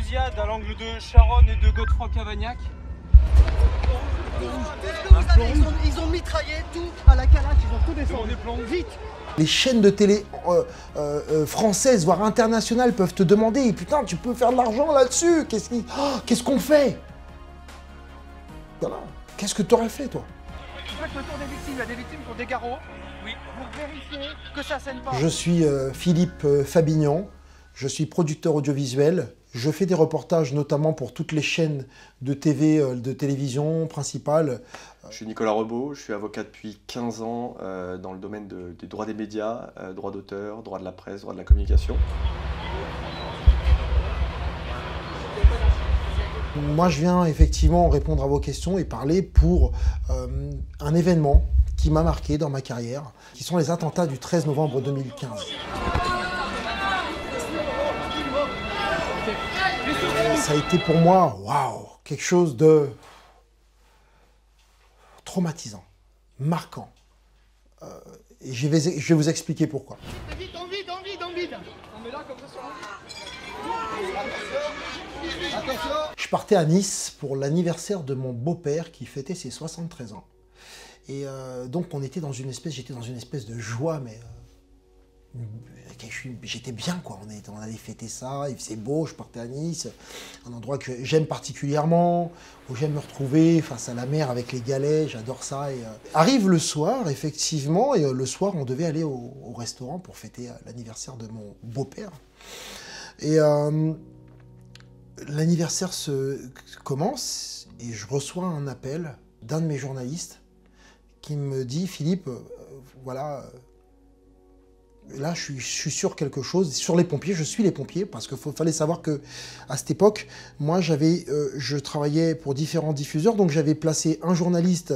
fusillade à l'angle de Charonne et de Godefroy-Cavagnac. Ils ont mitraillé tout à la calache, ils ont tout descendu. Vite. Les chaînes de télé françaises, voire internationales, peuvent te demander « Putain, tu peux faire de l'argent là-dessus, qu'est-ce qu'on fait ?» Voilà. Qu'est-ce que tu aurais fait, toi? Faites le tour des victimes, il y a des victimes qui ont des garrots. Oui. Pour vérifier que ça saigne pas. Je suis Philippe Fabignan, je suis producteur audiovisuel. Je fais des reportages notamment pour toutes les chaînes de TV, de télévision principales. Je suis Nicolas Rebaud, je suis avocat depuis 15 ans dans le domaine des droits des médias, droit d'auteur, droit de la presse, droit de la communication. Moi, je viens effectivement répondre à vos questions et parler pour un événement qui m'a marqué dans ma carrière, qui sont les attentats du 13 novembre 2015. Ça a été pour moi, waouh, quelque chose de traumatisant, marquant. Et je vais vous expliquer pourquoi. Vite, en vide. On met là comme ça sur Attention. Je partais à Nice pour l'anniversaire de mon beau-père qui fêtait ses 73 ans. Et donc j'étais dans une espèce de joie, mais j'étais bien, quoi. On allait fêter ça, il faisait beau, je partais à Nice, un endroit que j'aime particulièrement, où j'aime me retrouver face à la mer avec les galets, j'adore ça. Et, arrive le soir, effectivement, et le soir, on devait aller au restaurant pour fêter l'anniversaire de mon beau-père. Et l'anniversaire commence, et je reçois un appel d'un de mes journalistes qui me dit « Philippe, voilà... » Là, je suis sur quelque chose, sur les pompiers, je suis les pompiers, parce qu'il fallait savoir qu'à cette époque, moi, je travaillais pour différents diffuseurs, donc j'avais placé un journaliste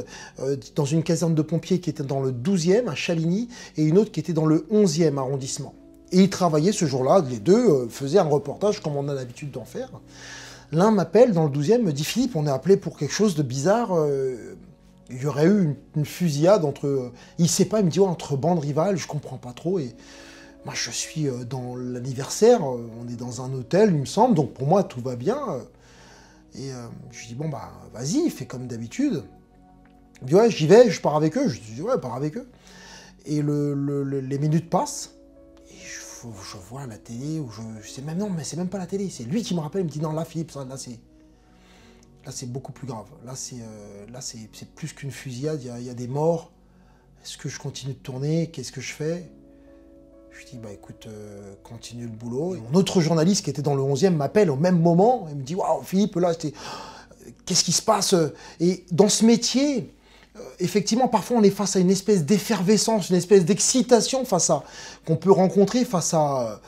dans une caserne de pompiers qui était dans le 12e, à Chaligny, et une autre qui était dans le 11e arrondissement. Et ils travaillaient ce jour-là, les deux faisaient un reportage comme on a l'habitude d'en faire. L'un m'appelle dans le 12e, me dit « Philippe, on est appelé pour quelque chose de bizarre. Il y aurait eu une fusillade entre... il ne sait pas, il me dit ouais, entre bandes rivales, je ne comprends pas trop. Et moi, je suis dans l'anniversaire, on est dans un hôtel, il me semble, donc pour moi, tout va bien. Et je dis, bon, bah, vas-y, fais comme d'habitude. Il me dit, ouais, j'y vais, je pars avec eux. Je dis, ouais, pars avec eux. Et les minutes passent, et je vois la télé, ou je sais même, non, mais c'est même pas la télé, c'est lui qui me rappelle, il me dit, non, là, Philippe, ça, là, c'est beaucoup plus grave. Là, c'est plus qu'une fusillade, il y a des morts. Est-ce que je continue de tourner? Qu'est-ce que je fais? Je dis, bah écoute, continue le boulot. Et mon autre journaliste qui était dans le 11e m'appelle au même moment. Il me dit, waouh, Philippe, là, qu'est-ce qui se passe? Et dans ce métier, effectivement, parfois, on est face à une espèce d'effervescence, une espèce d'excitation qu'on peut rencontrer face à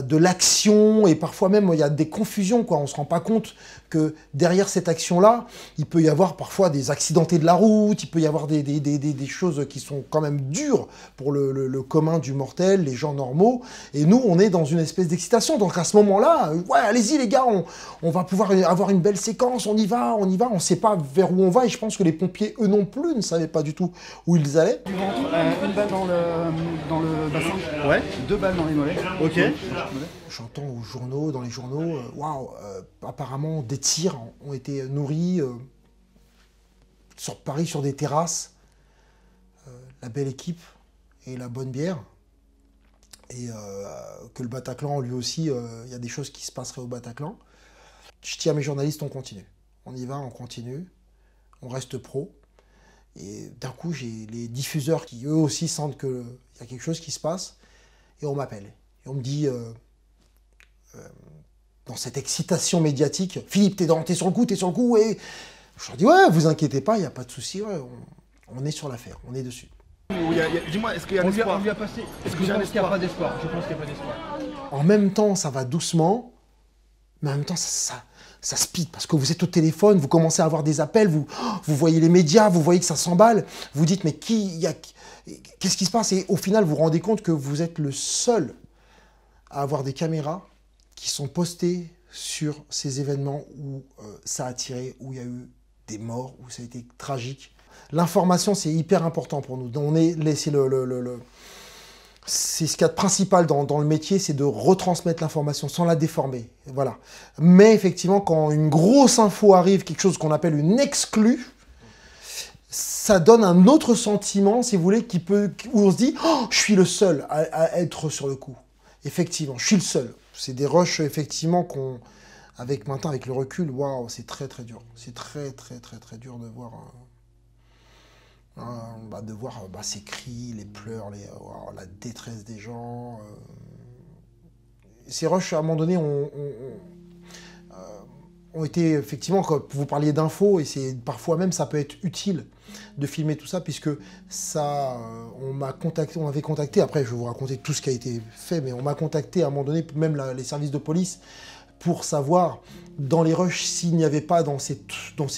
de l'action, et parfois même il y a des confusions, quoi. On ne se rend pas compte que derrière cette action-là, il peut y avoir parfois des accidentés de la route, il peut y avoir des choses qui sont quand même dures pour le commun du mortel, les gens normaux, et nous on est dans une espèce d'excitation. Donc à ce moment-là, ouais, allez-y les gars, on va pouvoir avoir une belle séquence, on y va, on ne sait pas vers où on va, et je pense que les pompiers, eux non plus, ne savaient pas du tout où ils allaient. Du ventre, une balle dans le bassin, ouais. 2 balles dans les mollets. Ok. J'entends dans les journaux, waouh, apparemment des tirs ont été nourris sur Paris, sur des terrasses, la belle équipe et la bonne bière, et que le Bataclan, lui aussi, il y a des choses qui se passeraient au Bataclan. Je dis à mes journalistes, on continue. On y va, on continue, on reste pro. Et d'un coup, j'ai les diffuseurs qui, eux aussi, sentent qu'il y a quelque chose qui se passe, et on m'appelle. Et on me dit, dans cette excitation médiatique, Philippe, t'es sur le coup, et je leur dis, ouais, vous inquiétez pas, il n'y a pas de souci, ouais, on est sur l'affaire, on est dessus. Dis-moi, est-ce qu'il y a un espoir? On lui a passé. Est-ce qu'il n'y a pas d'espoir? Je pense qu'il n'y a pas d'espoir. En même temps, ça va doucement, mais en même temps, ça speed, parce que vous êtes au téléphone, vous commencez à avoir des appels, vous voyez les médias, vous voyez que ça s'emballe, vous dites, mais qu'est-ce qui se passe? Et au final, vous vous rendez compte que vous êtes le seul à avoir des caméras qui sont postées sur ces événements où ça a tiré, où il y a eu des morts, où ça a été tragique. L'information, c'est hyper important pour nous. C'est c'est ce qu'il y a de principal dans le métier, c'est de retransmettre l'information sans la déformer. Voilà. Mais effectivement, quand une grosse info arrive, quelque chose qu'on appelle une exclue, ça donne un autre sentiment, si vous voulez, où on se dit oh, « je suis le seul à être sur le coup ». Effectivement, je suis le seul. C'est des rushs, effectivement, maintenant, avec le recul, waouh, c'est très très dur. C'est très dur de voir... ces cris, les pleurs, la détresse des gens. Ces rushs, à un moment donné, ont été, effectivement, quand vous parliez d'infos, et parfois même, ça peut être utile de filmer tout ça, puisque ça, on m'avait contacté, après je vais vous raconter tout ce qui a été fait, mais on m'a contacté à un moment donné, même les services de police, pour savoir, dans les rushs, s'il n'y avait pas, dans ces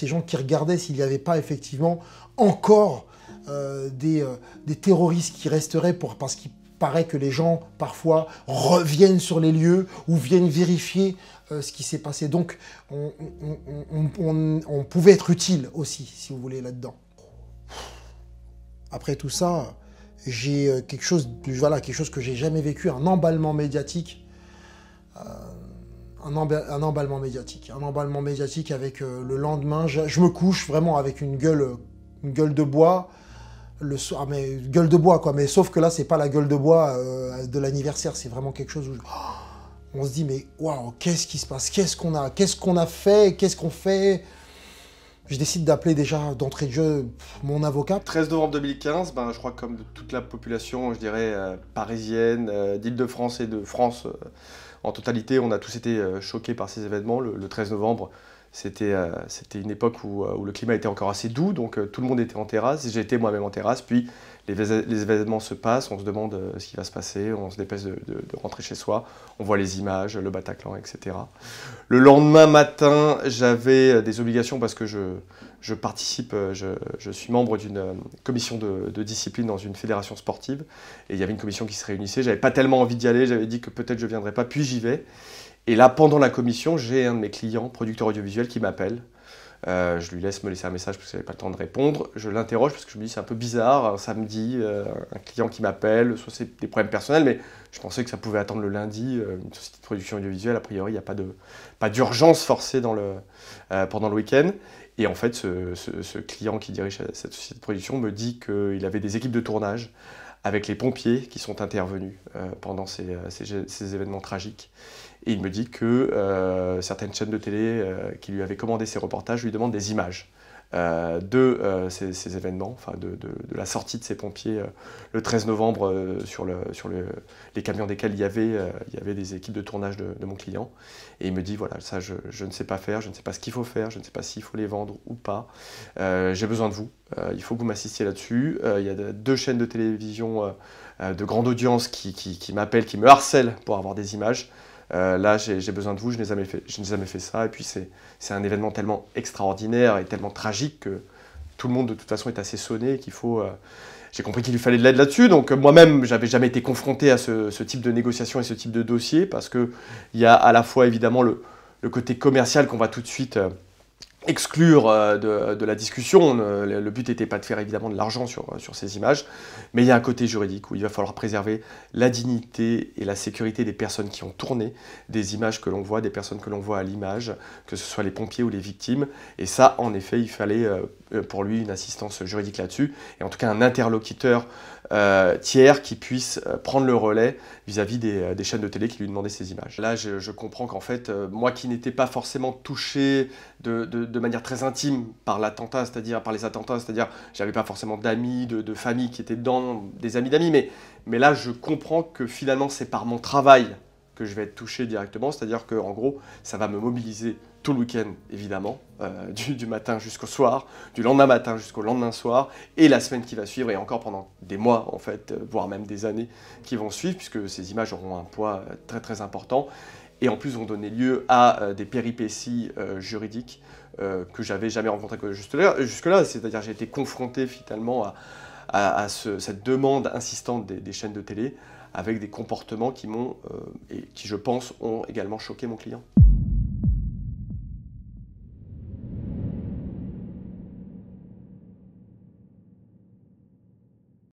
gens qui regardaient, s'il n'y avait pas effectivement encore des terroristes qui resteraient parce qu'il paraît que les gens, parfois, reviennent sur les lieux ou viennent vérifier ce qui s'est passé. Donc, on pouvait être utile aussi, si vous voulez, là-dedans. Après tout ça, j'ai quelque chose que j'ai jamais vécu, un emballement médiatique. Un emballement médiatique avec le lendemain, je me couche vraiment avec une gueule de bois, mais gueule de bois quoi, mais sauf que là c'est pas la gueule de bois de l'anniversaire, c'est vraiment quelque chose où on se dit mais waouh, qu'est-ce qui se passe, qu'est-ce qu'on a fait, qu'est-ce qu'on fait. Je décide d'appeler déjà d'entrée de jeu mon avocat. 13 novembre 2015, je crois que comme toute la population, je dirais, parisienne, d'Île-de-France et de France en totalité, on a tous été choqués par ces événements. Le 13 novembre, c'était une époque où le climat était encore assez doux, donc tout le monde était en terrasse. J'ai été moi-même en terrasse, puis les événements se passent, on se demande ce qui va se passer, on se dépêche de rentrer chez soi, on voit les images, le Bataclan, etc. Le lendemain matin, j'avais des obligations parce que je participe, je suis membre d'une commission de discipline dans une fédération sportive, et il y avait une commission qui se réunissait, j'avais pas tellement envie d'y aller, j'avais dit que peut-être je viendrais pas, puis j'y vais. Et là, pendant la commission, j'ai un de mes clients, producteur audiovisuel, qui m'appelle. Je lui laisse me laisser un message parce que je n'avais pas le temps de répondre. Je l'interroge parce que je me dis c'est un peu bizarre, un samedi, un client qui m'appelle, soit c'est des problèmes personnels, mais je pensais que ça pouvait attendre le lundi. Une société de production audiovisuelle, a priori, il n'y a pas d'urgence forcée pendant le week-end. Et en fait, ce client qui dirige cette société de production me dit qu'il avait des équipes de tournage avec les pompiers qui sont intervenus pendant ces événements tragiques. Et il me dit que certaines chaînes de télé qui lui avaient commandé ces reportages lui demandent des images de ces événements, enfin de la sortie de ces pompiers le 13 novembre sur les camions desquels il y avait des équipes de tournage de mon client. Et il me dit, voilà, ça je ne sais pas faire, je ne sais pas ce qu'il faut faire, je ne sais pas s'il faut les vendre ou pas. J'ai besoin de vous, il faut que vous m'assistiez là-dessus. Il y a 2 chaînes de télévision de grande audience qui m'appellent, qui me harcèlent pour avoir des images. Là, j'ai besoin de vous, je n'ai jamais fait ça. Et puis, c'est un événement tellement extraordinaire et tellement tragique que tout le monde, de toute façon, est assez sonné et qu'il faut... J'ai compris qu'il lui fallait de l'aide là-dessus. Donc, moi-même, j'avais jamais été confronté à ce type de négociation et ce type de dossier parce qu'il y a à la fois, évidemment, le côté commercial qu'on va tout de suite... exclure de la discussion. Le but n'était pas de faire évidemment de l'argent sur ces images, mais il y a un côté juridique où il va falloir préserver la dignité et la sécurité des personnes qui ont tourné, des images que l'on voit, des personnes que l'on voit à l'image, que ce soit les pompiers ou les victimes. Et ça, en effet, il fallait pour lui une assistance juridique là-dessus, et en tout cas un interlocuteur tiers qui puisse prendre le relais vis-à-vis des chaînes de télé qui lui demandaient ces images. Là, je comprends qu'en fait, moi qui n'étais pas forcément touché de manière très intime par l'attentat, c'est-à-dire par les attentats, c'est-à-dire j'avais pas forcément d'amis, de famille qui étaient dedans, des amis d'amis, mais là je comprends que finalement c'est par mon travail que je vais être touché directement, c'est-à-dire que en gros ça va me mobiliser tout le week-end évidemment, du matin jusqu'au soir, du lendemain matin jusqu'au lendemain soir, et la semaine qui va suivre, et encore pendant des mois en fait, voire même des années qui vont suivre, puisque ces images auront un poids très très important, et en plus vont donner lieu à des péripéties juridiques que j'avais jamais rencontrées jusque-là, c'est-à-dire j'ai été confronté finalement à cette demande insistante des chaînes de télé, avec des comportements qui m'ont, et qui je pense ont également choqué mon client.